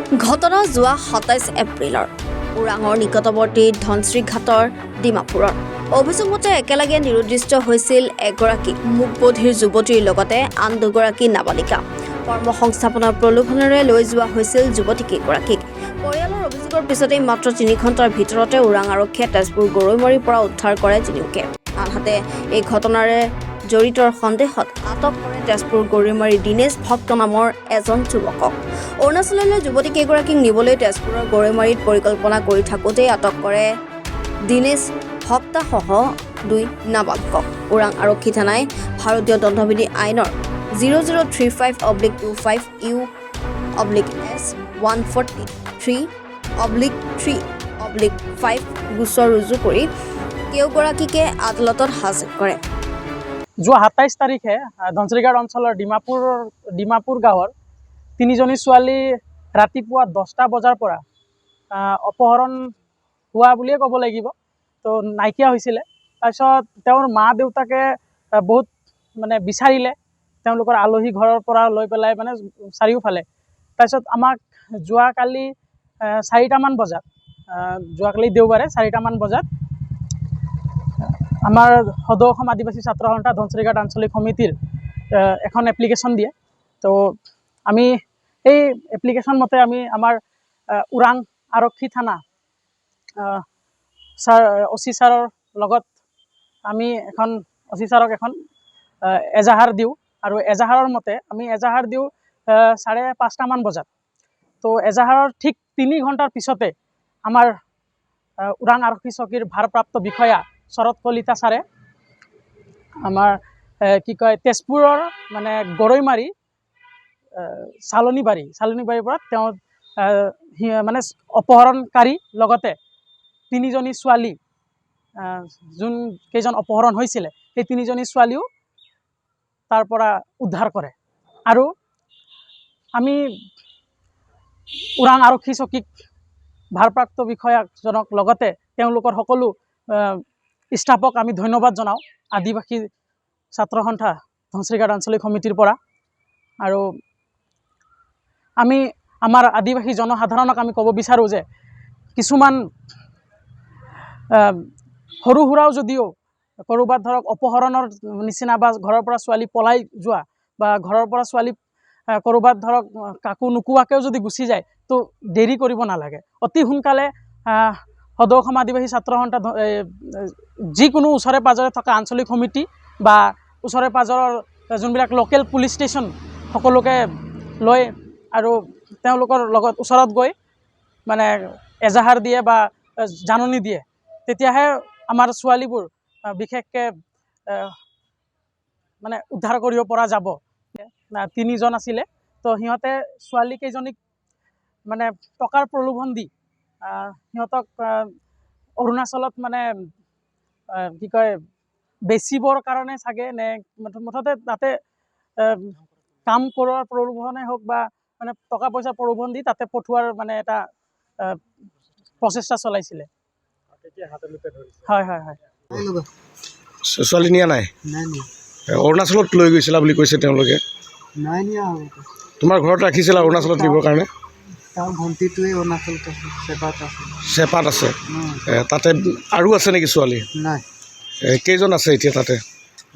ঘটনা যোৱা ২৭ এপ্ৰিলৰ ওৰাঙৰ নিকটৱৰ্তী ধনশ্ৰী ঘাটৰ ডিমাপুৰৰ অভিযোগ মতে একেলগে নিৰুদ্দিষ্ট হৈছিল এগৰাকী মুকবধিৰ যুৱতীৰ লগতে আন দুগৰাকী নাবালিকা। কৰ্মসংস্থাপনৰ প্ৰলোভনেৰে লৈ যোৱা হৈছিল যুৱতীকেইগৰাকীক। পৰিয়ালৰ অভিযোগৰ পিছতেই মাত্ৰ ৩ ঘণ্টাৰ ভিতৰতে ওৰাং আৰক্ষীয়ে তেজপুৰ গৰৈমাৰীৰ পৰা উদ্ধাৰ কৰে তিনিওকে। আনহাতে এই ঘটনাৰে জড়িতৰ সন্দেহত আটক কৰে তেজপুৰ গৰৈমাৰীৰ দীনেশ ভক্ত নামৰ এজন যুৱকক। অৰুণাচললৈ যুৱতীকেইগৰাকীক নিবলৈ তেজপুৰৰ গৰৈমাৰীত পৰিকল্পনা কৰি থাকোঁতেই আটক কৰে দীনেশ ভক্তাসহ ২ নাবালকক। ওৰাং আৰক্ষী থানাই ভাৰতীয় দণ্ডবিধি আইনৰ 0035/25 U/143/3/5 গোচৰ ৰুজু কৰি কেওগৰাকীকে আদালতত হাজিৰ কৰে। যোৱা ২৭ তাৰিখে ধনশ্ৰীঘাট অঞ্চলৰ ডিমাপুৰ গাঁৱৰ ৩জনী ছোৱালী ৰাতিপুৱা ১০টা বজাৰ পৰা অপহৰণ হোৱা বুলিয়ে ক'ব লাগিব। তো নাইকিয়া হৈছিলে। তাৰপিছত তেওঁৰ মা দেউতাকে বহুত বিচাৰিলে, তেওঁলোকৰ আলহী ঘৰৰ পৰা লৈ পেলাই চাৰিওফালে। তাৰপিছত আমাক যোৱাকালি ৪টামান বজাত, যোৱাকালি দেওবাৰে ৪টামান বজাত আমাৰ সদৌ অসম আদিবাসী ছাত্ৰ সন্থা ধনশ্ৰীঘাট আঞ্চলিক সমিতিৰ এখন এপ্লিকেশ্যন দিয়ে। তো আমি এই এপ্লিকেশ্যন মতে আমি আমাৰ ওৰাং আৰক্ষী থানা অচি ছাৰৰ লগত আমি অচি ছাৰক এখন এজাহাৰ দিওঁ। আৰু এজাহাৰৰ মতে আমি এজাহাৰ দিওঁ ৫:৩০মান বজাত। তো এজাহাৰৰ ঠিক ৩ ঘণ্টাৰ পিছতে আমাৰ ওৰাং আৰক্ষী চকীৰ ভাৰপ্ৰাপ্ত বিষয়া শৰৎ কলিতা ছাৰে আমাৰ তেজপুৰৰ গৰৈমাৰী চালনীবাৰীৰ পৰা তেওঁ অপহৰণকাৰী লগতে ৩জনী ছোৱালী, যোন কেইজন অপহৰণ হৈছিলে সেই ৩জনী ছোৱালীও তাৰ পৰা উদ্ধাৰ কৰে। আৰু আমি ওৰাং আৰক্ষী চকীক ভাৰপ্ৰাপ্ত বিষয়াজনক লগতে তেওঁলোকৰ সকলো ষ্টাফক আমি ধন্যবাদ জনাওঁ আদিবাসী ছাত্ৰ সন্থা ধনশ্ৰীঘাট আঞ্চলিক সমিতিৰ পৰা। আৰু আমি আমাৰ আদিবাসী জনসাধাৰণক আমি ক'ব বিচাৰোঁ যে কিছুমান সৰু সুৰাও যদিও ক'ৰবাত ধৰক অপহৰণৰ নিচিনা বা ঘৰৰ পৰা ছোৱালী পলাই যোৱা বা ঘৰৰ পৰা ছোৱালী ক'ৰবাত ধৰক কাকো নোকোৱাকৈও যদি গুচি যায় তো দেৰি কৰিব নালাগে। অতি সোনকালে সদৌ অসম আদিবাসী ছাত্ৰ সন্থা যিকোনো ওচৰে পাজৰে থকা আঞ্চলিক সমিতি বা ওচৰে পাজৰৰ যোনবিলাক লোকেল পুলিচ ষ্টেচন সকলোকে লৈ আৰু তেওঁলোকৰ লগত ওচৰত গৈ এজাহাৰ দিয়ে বা জাননী দিয়ে, তেতিয়াহে আমাৰ ছোৱালীবোৰ বিশেষকৈ উদ্ধাৰ কৰিব পৰা যাব। ৩জন আছিলে। তো সিহঁতে ছোৱালীকেইজনীক টকাৰ প্ৰলোভন দি সিহঁতক অৰুণাচলত বেচিবৰ কাৰণে চাগে নে মুঠতে তাতে কাম কৰোৱাৰ প্ৰলোভনে হওক বা টকা পইচা প্ৰলোভন দি তাতে পঠোৱাৰ এটা প্ৰচেষ্টা চলাইছিলে। হয় হয় হয়। ছোৱালী নিয়া নাই? অৰুণাচলত লৈ গৈছিলা বুলি কৈছে তেওঁলোকে। নাই নিয়া। তোমাৰ ঘৰত ৰাখিছিলা অৰুণাচলত নিবৰ কাৰণে? তাৰ ভণ্টিটোৱে অৰুণাচলত আছে, চেপাত আছে। তাতে আৰু আছে নেকি ছোৱালী? নাই। কেইজন আছে এতিয়া তাতে?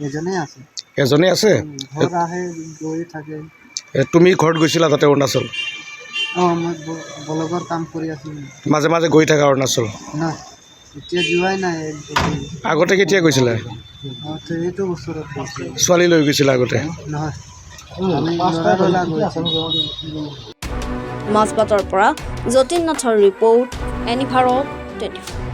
এজনেই আছে। এজনেই আছে? ঘৰত আহে, গৈ থাকে। তুমি ঘৰত গৈছিলা তাতে অৰুণাচল? মই ব্লগৰ কাম কৰি আছিলোঁ। মাজে মাজে গৈ থাকা অৰুণাচল? নাই, এতিয়া যোৱাই নাই। আগতে কেতিয়া গৈছিলা? এইটো ওচৰত গৈছিলোঁ। ছোৱালী লৈ গৈছিলা আগতে? নহয়, মাজবাটৰ পৰা যতীন নাথৰ ৰিপৰ্ট, এনিভাৰত 24।